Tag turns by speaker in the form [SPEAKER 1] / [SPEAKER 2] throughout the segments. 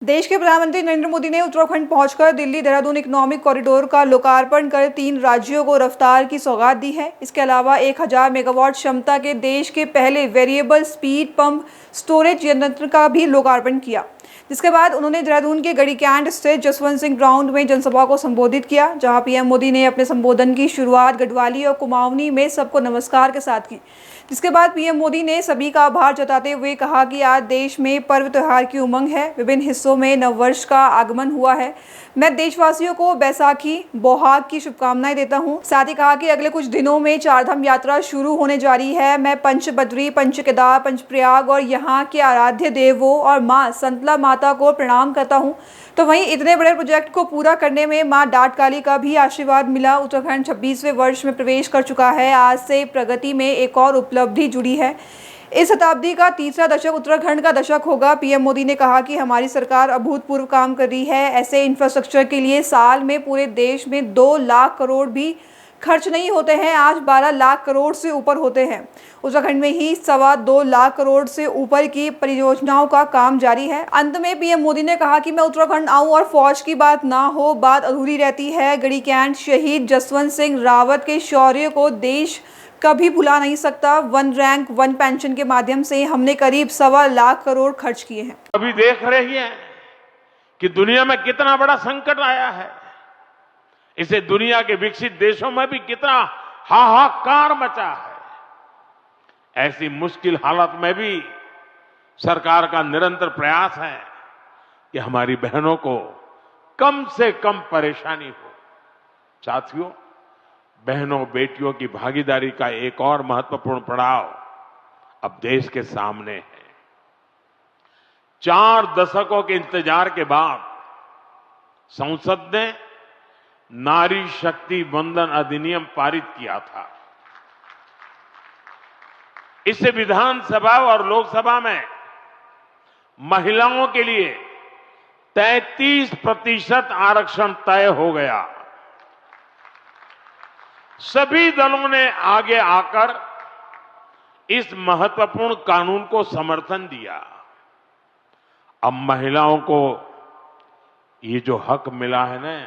[SPEAKER 1] देश के प्रधानमंत्री नरेंद्र मोदी ने उत्तराखंड पहुंचकर दिल्ली देहरादून इकोनॉमिक कॉरिडोर का लोकार्पण कर 3 राज्यों को रफ्तार की सौगात दी है। इसके अलावा 1000 मेगावाट क्षमता के देश के पहले वेरिएबल स्पीड पंप स्टोरेज संयंत्र का भी लोकार्पण किया, जिसके बाद उन्होंने देहरादून के गढ़ीकैंट स्थित जसवंत सिंह ग्राउंड में जनसभा को संबोधित किया, जहां पीएम मोदी ने अपने संबोधन की शुरुआत गढ़वाली और कुमाऊनी में सबको नमस्कार के साथ की। जिसके बाद पीएम मोदी ने सभी का आभार जताते हुए कहा कि आज देश में पर्व त्योहार की उमंग है, विभिन्न हिस्सों में नववर्ष का आगमन हुआ है। मैं देशवासियों को बैसाखी बोहाग की शुभकामनाएं देता हूं। साथ ही कहा कि अगले कुछ दिनों में चारधाम यात्रा शुरू होने जा रही है। मैं पंच बद्री, पंच केदार, पंच प्रयाग और यहाँ के आराध्य देवों और माँ संतला माता को प्रणाम करता हूँ। तो वहीं इतने बड़े प्रोजेक्ट को पूरा करने में मां डाट काली का भी आशीर्वाद मिला। उत्तराखंड 26वें वर्ष में प्रवेश कर चुका है। आज से प्रगति में एक और उपलब्धि जुड़ी है। इस शताब्दी का तीसरा दशक उत्तराखंड का दशक होगा। पीएम मोदी ने कहा कि हमारी सरकार अभूतपूर्व काम कर रही है। ऐसे इंफ्रास्ट्रक्चर के लिए साल में पूरे देश में 2 लाख करोड़ भी खर्च नहीं होते हैं, आज 12 लाख करोड़ से ऊपर होते हैं। उत्तराखंड में ही 2.25 लाख करोड़ से ऊपर की परियोजनाओं का काम जारी है। अंत में पीएम मोदी ने कहा कि मैं उत्तराखंड आऊं और फौज की बात ना हो, बात अधूरी रहती है। गढ़ीकैंट शहीद जसवंत सिंह रावत के शौर्य को देश कभी भुला नहीं सकता। 1 रैंक 1 पेंशन के माध्यम से हमने करीब 1.25 लाख करोड़ खर्च किए हैं।
[SPEAKER 2] अभी देख रही है कि दुनिया में कितना बड़ा संकट आया है। इसे दुनिया के विकसित देशों में भी कितना हाहाकार मचा है। ऐसी मुश्किल हालत में भी सरकार का निरंतर प्रयास है कि हमारी बहनों को कम से कम परेशानी हो। साथियों, बहनों बेटियों की भागीदारी का एक और महत्वपूर्ण पड़ाव अब देश के सामने है। 4 दशकों के इंतजार के बाद संसद ने नारी शक्ति वंदन अधिनियम पारित किया था। इससे विधानसभा और लोकसभा में महिलाओं के लिए 33% आरक्षण तय हो गया। सभी दलों ने आगे आकर इस महत्वपूर्ण कानून को समर्थन दिया। अब महिलाओं को ये जो हक मिला है ना,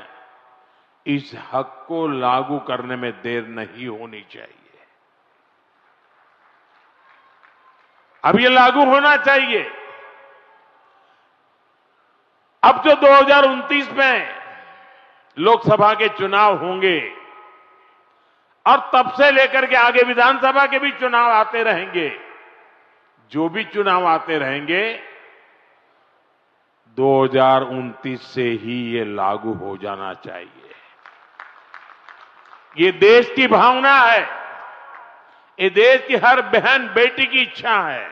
[SPEAKER 2] इस हक को लागू करने में देर नहीं होनी चाहिए। अब ये लागू होना चाहिए। अब जो 2029 में लोकसभा के चुनाव होंगे और तब से लेकर के आगे विधानसभा के भी चुनाव आते रहेंगे, जो भी चुनाव आते रहेंगे 2029 से ही ये लागू हो जाना चाहिए। ये देश की भावना है, ये देश की हर बहन बेटी की इच्छा है।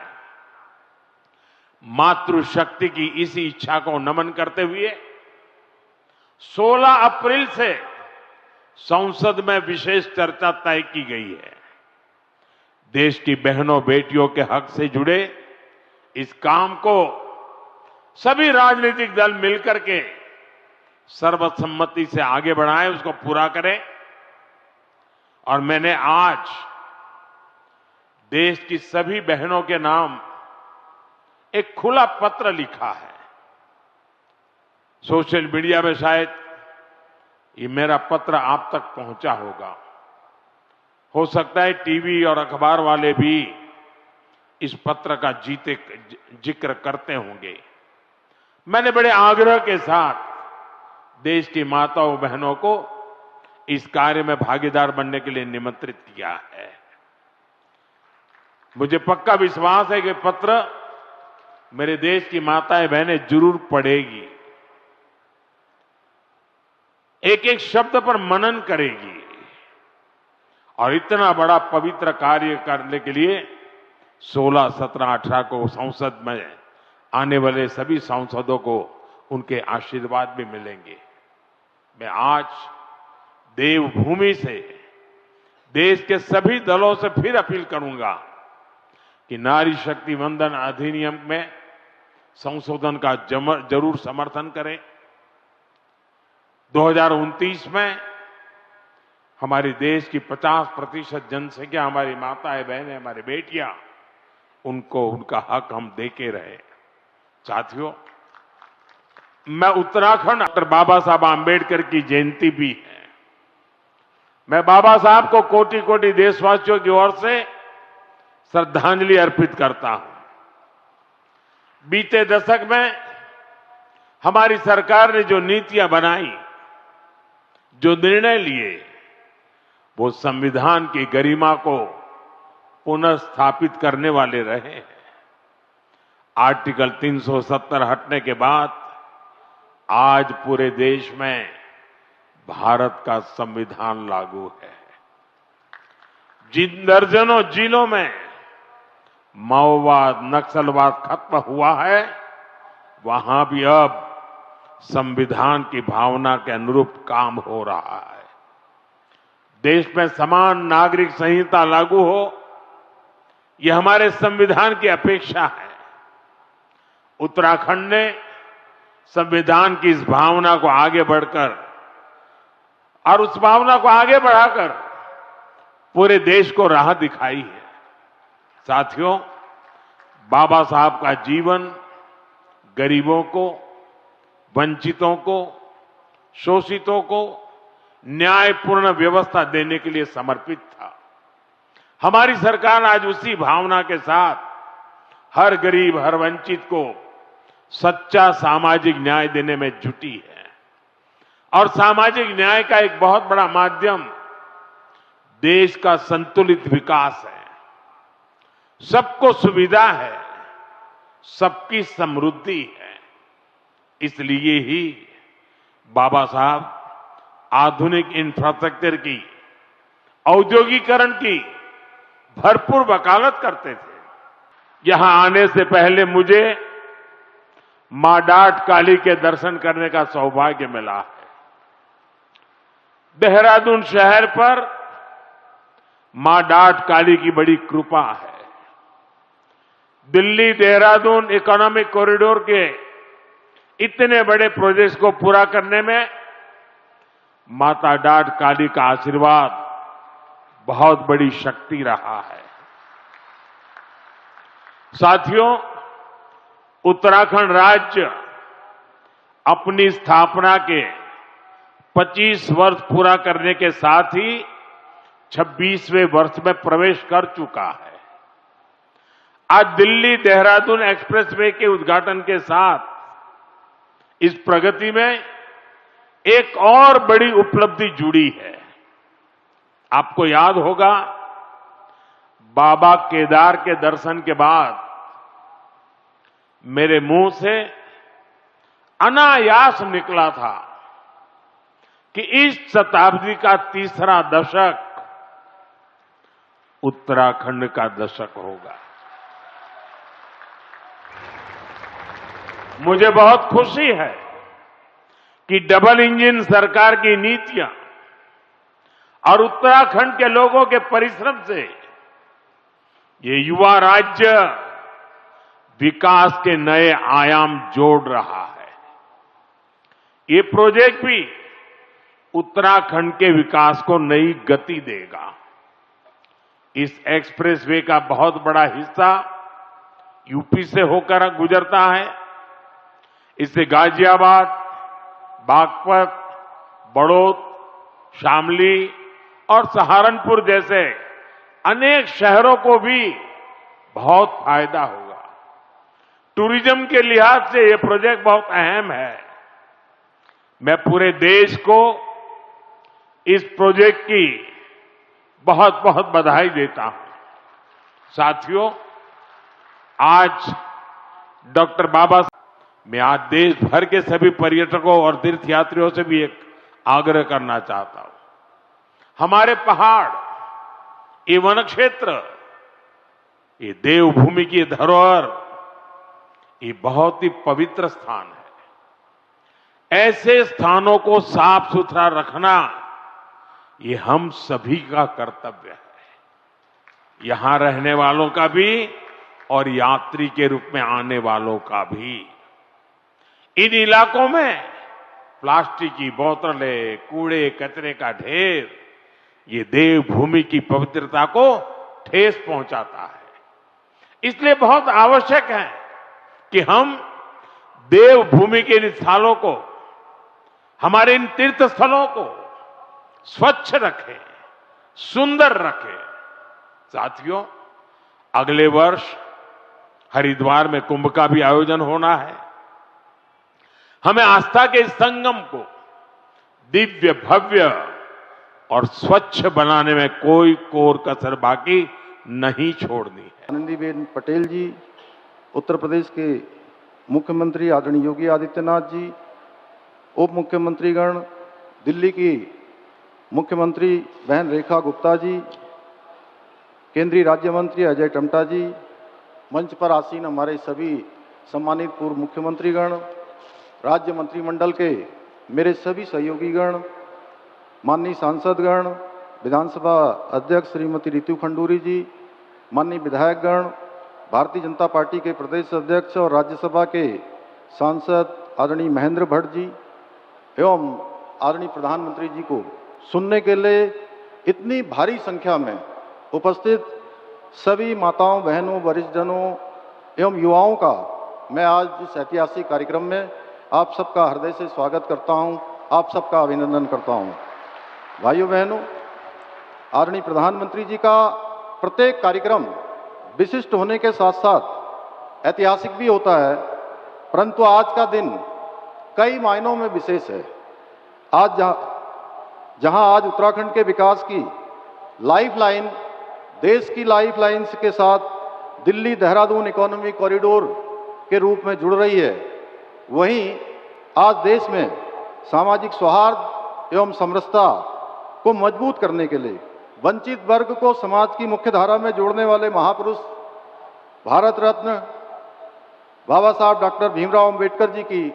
[SPEAKER 2] मातृशक्ति की इसी इच्छा को नमन करते हुए 16 अप्रैल से संसद में विशेष चर्चा तय की गई है। देश की बहनों बेटियों के हक से जुड़े इस काम को सभी राजनीतिक दल मिलकर के सर्वसम्मति से आगे बढ़ाएं, उसको पूरा करें। और मैंने आज देश की सभी बहनों के नाम एक खुला पत्र लिखा है। सोशल मीडिया में शायद ये मेरा पत्र आप तक पहुंचा होगा। हो सकता है टीवी और अखबार वाले भी इस पत्र का जिक्र करते होंगे। मैंने बड़े आग्रह के साथ देश की माताओं बहनों को इस कार्य में भागीदार बनने के लिए निमंत्रित किया है। मुझे पक्का विश्वास है कि पत्र मेरे देश की माताएं बहनें जरूर पढ़ेगी, एक एक शब्द पर मनन करेगी और इतना बड़ा पवित्र कार्य करने के लिए 16, 17, 18 को संसद में आने वाले सभी सांसदों को उनके आशीर्वाद भी मिलेंगे। मैं आज देवभूमि से देश के सभी दलों से फिर अपील करूंगा कि नारी शक्ति वंदन अधिनियम में संशोधन का जरूर समर्थन करें। 2029 में हमारे देश की 50% जनसंख्या हमारी माताएं बहनें हमारी बेटियां, उनको उनका हक हम देके रहे। साथियों, मैं उत्तराखंड डॉक्टर बाबा साहब आम्बेडकर की जयंती भी है। मैं बाबा साहब को कोटि कोटि देशवासियों की ओर से श्रद्धांजलि अर्पित करता हूं। बीते दशक में हमारी सरकार ने जो नीतियां बनाई, जो निर्णय लिए, वो संविधान की गरिमा को पुनर्स्थापित करने वाले रहे हैं। आर्टिकल 370 हटने के बाद आज पूरे देश में भारत का संविधान लागू है। जिन दर्जनों जिलों में माओवाद, नक्सलवाद खत्म हुआ है, वहां भी अब संविधान की भावना के अनुरूप काम हो रहा है। देश में समान नागरिक संहिता लागू हो, यह हमारे संविधान की अपेक्षा है। उत्तराखंड ने संविधान की इस भावना को आगे बढ़कर और उस भावना को आगे बढ़ाकर पूरे देश को राह दिखाई है। साथियों, बाबा साहब का जीवन गरीबों को, वंचितों को, शोषितों को न्यायपूर्ण व्यवस्था देने के लिए समर्पित था। हमारी सरकार आज उसी भावना के साथ हर गरीब, हर वंचित को सच्चा सामाजिक न्याय देने में जुटी है। और सामाजिक न्याय का एक बहुत बड़ा माध्यम देश का संतुलित विकास है। सबको सुविधा है, सबकी समृद्धि है। इसलिए ही बाबा साहब आधुनिक इंफ्रास्ट्रक्चर की, औद्योगिकरण की भरपूर वकालत करते थे। यहां आने से पहले मुझे मां डाट काली के दर्शन करने का सौभाग्य मिला है। देहरादून शहर पर मां डाट काली की बड़ी कृपा है। दिल्ली देहरादून इकोनॉमिक कॉरिडोर के इतने बड़े प्रोजेक्ट्स को पूरा करने में माता डाट काली का आशीर्वाद बहुत बड़ी शक्ति रहा है। साथियों, उत्तराखंड राज्य अपनी स्थापना के 25 वर्ष पूरा करने के साथ ही 26वें वर्ष में प्रवेश कर चुका है। आज दिल्ली देहरादून एक्सप्रेसवे के उद्घाटन के साथ इस प्रगति में एक और बड़ी उपलब्धि जुड़ी है। आपको याद होगा, बाबा केदार के दर्शन के बाद मेरे मुंह से अनायास निकला था कि इस शताब्दी का तीसरा दशक उत्तराखंड का दशक होगा। मुझे बहुत खुशी है कि डबल इंजन सरकार की नीतियां और उत्तराखंड के लोगों के परिश्रम से ये युवा राज्य विकास के नए आयाम जोड़ रहा है। ये प्रोजेक्ट भी उत्तराखंड के विकास को नई गति देगा। इस एक्सप्रेसवे का बहुत बड़ा हिस्सा यूपी से होकर गुजरता है। इससे गाजियाबाद, बागपत, बड़ौद, शामली और सहारनपुर जैसे अनेक शहरों को भी बहुत फायदा होगा। टूरिज्म के लिहाज से यह प्रोजेक्ट बहुत अहम है। मैं पूरे देश को इस प्रोजेक्ट की बहुत बहुत बधाई देता हूं। साथियों, आज डॉक्टर बाबा, मैं आज देश भर के सभी पर्यटकों और तीर्थयात्रियों से भी एक आग्रह करना चाहता हूं। हमारे पहाड़, ये वन क्षेत्र, ये देवभूमि की धरोहर, ये बहुत ही पवित्र स्थान है। ऐसे स्थानों को साफ सुथरा रखना ये हम सभी का कर्तव्य है। यहां रहने वालों का भी और यात्री के रूप में आने वालों का भी। इन इलाकों में प्लास्टिक की बोतलें, कूड़े कचरे का ढेर, ये देवभूमि की पवित्रता को ठेस पहुंचाता है। इसलिए बहुत आवश्यक है कि हम देवभूमि के इन स्थानों को, हमारे इन तीर्थ स्थलों को स्वच्छ रखें, सुंदर रखें। साथियों, अगले वर्ष हरिद्वार में कुंभ का भी आयोजन होना है। हमें आस्था के इस संगम को दिव्य, भव्य और स्वच्छ बनाने में कोई कोर कसर बाकी नहीं छोड़नी है।
[SPEAKER 3] आनंदीबेन पटेल जी, उत्तर प्रदेश के मुख्यमंत्री आदरणीय योगी आदित्यनाथ जी, उप मुख्यमंत्रीगण, दिल्ली की मुख्यमंत्री बहन रेखा गुप्ता जी, केंद्रीय राज्य मंत्री अजय टमटा जी, मंच पर आसीन हमारे सभी सम्मानित पूर्व मुख्यमंत्रीगण, राज्य मंत्रिमंडल के मेरे सभी सहयोगीगण, माननीय सांसदगण, विधानसभा अध्यक्ष श्रीमती रितु खंडूरी जी, माननीय विधायकगण, भारतीय जनता पार्टी के प्रदेश अध्यक्ष और राज्यसभा के सांसद आदरणीय महेंद्र भट्ट जी एवं आदरणीय प्रधानमंत्री जी को सुनने के लिए इतनी भारी संख्या में उपस्थित सभी माताओं, बहनों, वरिष्ठजनों एवं युवाओं का मैं आज इस ऐतिहासिक कार्यक्रम में आप सबका हृदय से स्वागत करता हूं, आप सबका अभिनंदन करता हूं। भाइयों बहनों, आदरणीय प्रधानमंत्री जी का प्रत्येक कार्यक्रम विशिष्ट होने के साथ साथ ऐतिहासिक भी होता है, परंतु आज का दिन कई मायनों में विशेष है। आज जहां आज उत्तराखंड के विकास की लाइफलाइन, देश की लाइफलाइन के साथ दिल्ली देहरादून इकोनॉमिक कॉरिडोर के रूप में जुड़ रही है, वहीं आज देश में सामाजिक सौहार्द एवं समरसता को मजबूत करने के लिए वंचित वर्ग को समाज की मुख्य धारा में जोड़ने वाले महापुरुष भारत रत्न बाबा साहब डॉक्टर भीमराव अंबेडकर जी की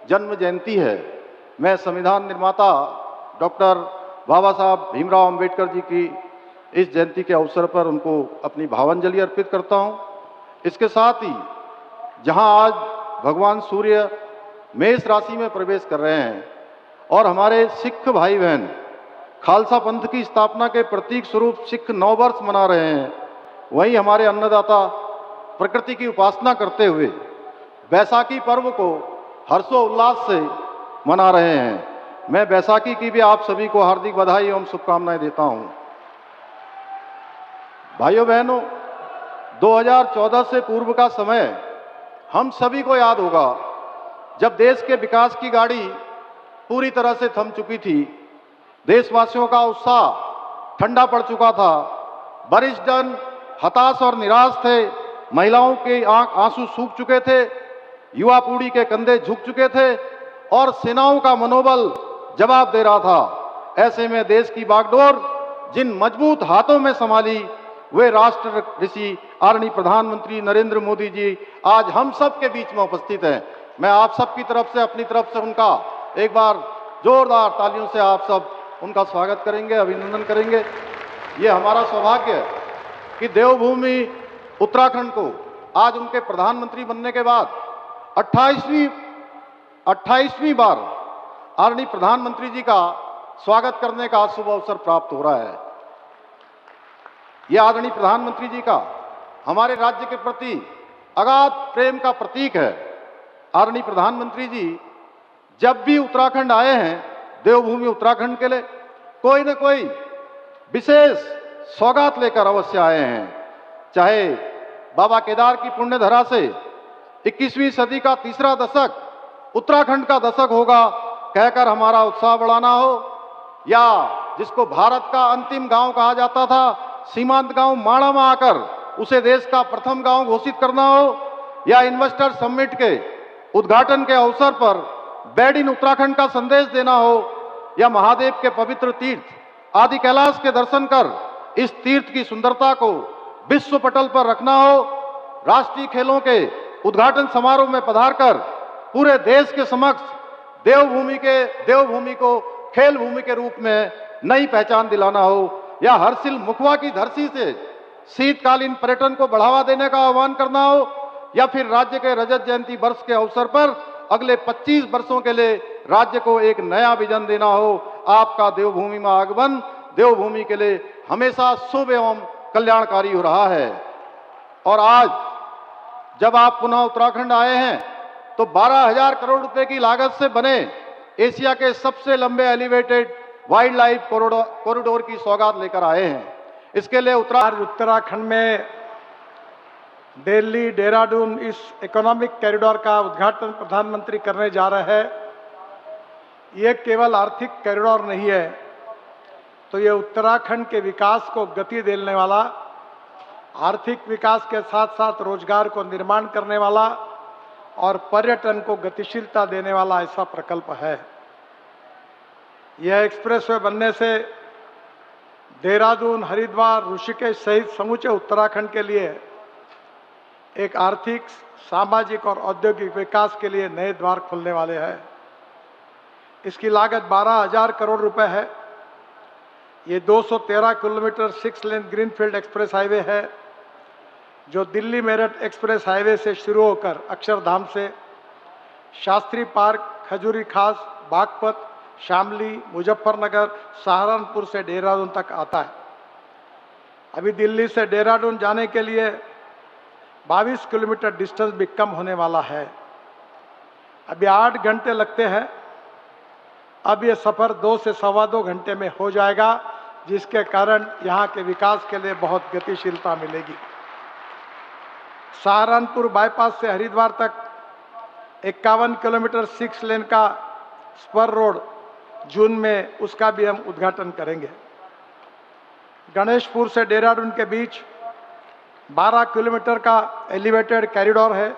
[SPEAKER 3] जन्म जयंती है। मैं संविधान निर्माता डॉक्टर बाबा साहब भीमराव अंबेडकर जी की इस जयंती के अवसर पर उनको अपनी भावांजलि अर्पित करता हूं। इसके साथ ही जहां आज भगवान सूर्य मेष राशि में प्रवेश कर रहे हैं और हमारे सिख भाई बहन खालसा पंथ की स्थापना के प्रतीक स्वरूप सिख नववर्ष मना रहे हैं, वहीं हमारे अन्नदाता प्रकृति की उपासना करते हुए बैसाखी पर्व को हर्षोल्लास से मना रहे हैं। मैं बैसाखी की भी आप सभी को हार्दिक बधाई एवं शुभकामनाएं देता हूं। भाइयों बहनों, 2014 से पूर्व का समय हम सभी को याद होगा, जब देश के विकास की गाड़ी पूरी तरह से थम चुकी थी, देशवासियों का उत्साह ठंडा पड़ चुका था, वरिष्ठ जन हताश और निराश थे, महिलाओं के आंसू सूख चुके थे, युवा पीढ़ी के कंधे झुक चुके थे और सेनाओं का मनोबल जवाब दे रहा था। ऐसे में देश की बागडोर जिन मजबूत हाथों में संभाली, वे राष्ट्र ऋषि आदरणीय प्रधानमंत्री नरेंद्र मोदी जी आज हम सब के बीच में उपस्थित हैं। मैं आप सबकी तरफ से, अपनी तरफ से उनका एक बार जोरदार तालियों से आप सब उनका स्वागत करेंगे, अभिनंदन करेंगे। ये हमारा सौभाग्य है कि देवभूमि उत्तराखंड को आज उनके प्रधानमंत्री बनने के बाद 28वीं बार आदरणीय प्रधानमंत्री जी का स्वागत करने का शुभ अवसर प्राप्त हो रहा है। यह आदरणीय प्रधानमंत्री जी का हमारे राज्य के प्रति अगाध प्रेम का प्रतीक है। आदरणीय प्रधानमंत्री जी जब भी उत्तराखंड आए हैं, देवभूमि उत्तराखंड के लिए कोई न कोई विशेष सौगात लेकर अवश्य आए हैं। चाहे बाबा केदार की पुण्य धरा से 21वीं सदी का तीसरा दशक उत्तराखंड का दशक होगा कहकर हमारा उत्साह बढ़ाना हो, या जिसको भारत का अंतिम गांव कहा जाता था, सीमांत गांव माणा में आकर उसे देश का प्रथम गांव घोषित करना हो, या इन्वेस्टर समिट के उद्घाटन के अवसर पर बेड इन उत्तराखंड का संदेश देना हो, या महादेव के पवित्र तीर्थ आदि कैलाश के दर्शन कर इस तीर्थ की सुंदरता को विश्व पटल पर रखना हो, राष्ट्रीय खेलों के उद्घाटन समारोह में पधारकर पूरे देश के समक्ष देवभूमि को खेल भूमि के रूप में नई पहचान दिलाना हो, या हर्षिल मुखवा की धरती से शीतकालीन पर्यटन को बढ़ावा देने का आह्वान करना हो, या फिर राज्य के रजत जयंती वर्ष के अवसर पर अगले 25 वर्षों के लिए राज्य को एक नया विजन देना हो। आपका देवभूमि में आगमन देवभूमि के लिए हमेशा शुभ एवं कल्याणकारी हो रहा है। और आज जब आप पुनः उत्तराखंड आए हैं, तो 12,000 करोड़ रुपए की लागत से बने एशिया के सबसे लंबे एलिवेटेड वाइल्ड लाइफ कॉरिडोर की सौगात लेकर आए हैं। इसके लिए
[SPEAKER 4] उत्तराखंड में दिल्ली देहरादून इस इकोनॉमिक कॉरिडोर का उद्घाटन प्रधानमंत्री करने जा रहे हैं। ये केवल आर्थिक कॉरिडोर नहीं है, तो ये उत्तराखंड के विकास को गति देने वाला, आर्थिक विकास के साथ साथ रोजगार को निर्माण करने वाला और पर्यटन को गतिशीलता देने वाला ऐसा प्रकल्प है। यह एक्सप्रेसवे बनने से देहरादून, हरिद्वार, ऋषिकेश सहित समूचे उत्तराखंड के लिए एक आर्थिक, सामाजिक और औद्योगिक विकास के लिए नए द्वार खुलने वाले हैं। इसकी लागत 12,000 करोड़ रुपए है। ये 213 kilometre 6 lane greenfield express highway है, जो दिल्ली मेरठ एक्सप्रेस हाईवे से शुरू होकर अक्षरधाम से शास्त्री पार्क, खजूरी खास, बागपत, शामली, मुजफ्फरनगर, सहारनपुर से देहरादून तक आता है। अभी दिल्ली से देहरादून जाने के लिए 22 किलोमीटर डिस्टेंस भी कम होने वाला है। अभी 8 घंटे लगते हैं, अब ये सफर 2 से सवा 2 घंटे में हो जाएगा, जिसके कारण यहाँ के विकास के लिए बहुत गतिशीलता मिलेगी। सहारनपुर बाईपास से हरिद्वार तक 51 किलोमीटर 6 लेन का स्पर रोड जून में, उसका भी हम उद्घाटन करेंगे। गणेशपुर से देहरादून के बीच 12 किलोमीटर का एलिवेटेड कॉरिडोर है।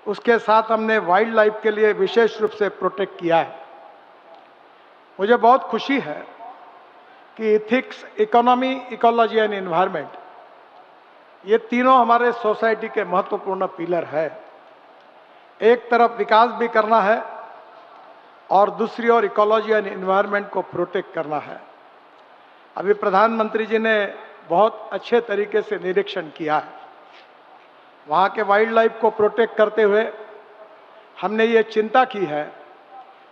[SPEAKER 4] उसके साथ हमने वाइल्ड लाइफ के लिए विशेष रूप से प्रोटेक्ट किया है। मुझे बहुत खुशी है कि ethics, economy, ecology and environment, ये तीनों हमारे सोसाइटी के महत्वपूर्ण पिलर है। एक तरफ विकास भी करना है और दूसरी ओर इकोलॉजी एंड एनवायरनमेंट को प्रोटेक्ट करना है। अभी प्रधानमंत्री जी ने बहुत अच्छे तरीके से निरीक्षण किया है। वहाँ के वाइल्ड लाइफ को प्रोटेक्ट करते हुए हमने ये चिंता की है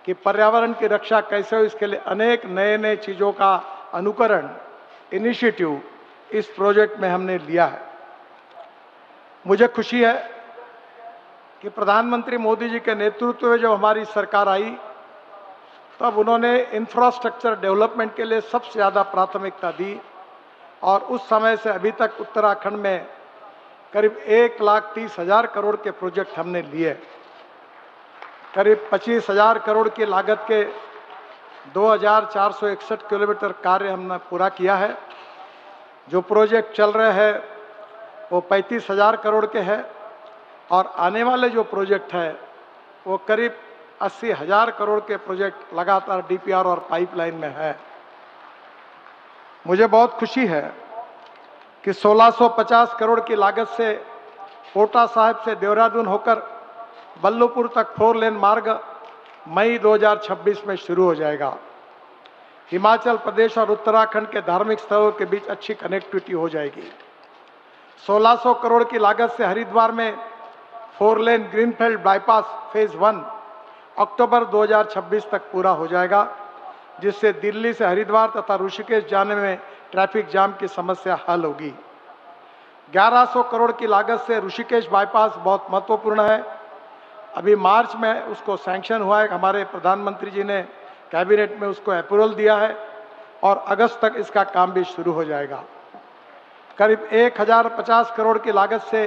[SPEAKER 4] कि पर्यावरण की रक्षा कैसे हो, इसके लिए अनेक नए नए चीज़ों का अनुकरण, इनिशिएटिव इस प्रोजेक्ट में हमने लिया है। मुझे खुशी है कि प्रधानमंत्री मोदी जी के नेतृत्व में जब हमारी सरकार आई, तब उन्होंने इंफ्रास्ट्रक्चर डेवलपमेंट के लिए सबसे ज़्यादा प्राथमिकता दी और उस समय से अभी तक उत्तराखंड में करीब 1,30,000 करोड़ के प्रोजेक्ट हमने लिए। करीब 25,000 करोड़ की लागत के 2,461 किलोमीटर कार्य हमने पूरा किया है। जो प्रोजेक्ट चल रहे हैं वो 35,000 करोड़ के हैं और आने वाले जो प्रोजेक्ट है वो करीब 80,000 करोड़ के प्रोजेक्ट लगातार डीपीआर और पाइपलाइन में है। मुझे बहुत खुशी है कि 1650 करोड़ की लागत से कोटा साहिब से देहरादून होकर बल्लभपुर तक 4 लेन मार्ग मई 2026 में शुरू हो जाएगा। हिमाचल प्रदेश और उत्तराखंड के धार्मिक स्थलों के बीच अच्छी कनेक्टिविटी हो जाएगी। 1600 करोड़ की लागत से हरिद्वार में 4 लेन ग्रीनफील्ड बाईपास फेज 1 अक्टूबर 2026 तक पूरा हो जाएगा, जिससे दिल्ली से हरिद्वार तथा ऋषिकेश जाने में ट्रैफिक जाम की समस्या हल होगी। 1100 करोड़ की लागत से ऋषिकेश बाईपास बहुत महत्वपूर्ण है। अभी मार्च में उसको सैंक्शन हुआ है, हमारे प्रधानमंत्री जी ने कैबिनेट में उसको अप्रूवल दिया है और अगस्त तक इसका काम भी शुरू हो जाएगा। करीब 1,050 करोड़ की लागत से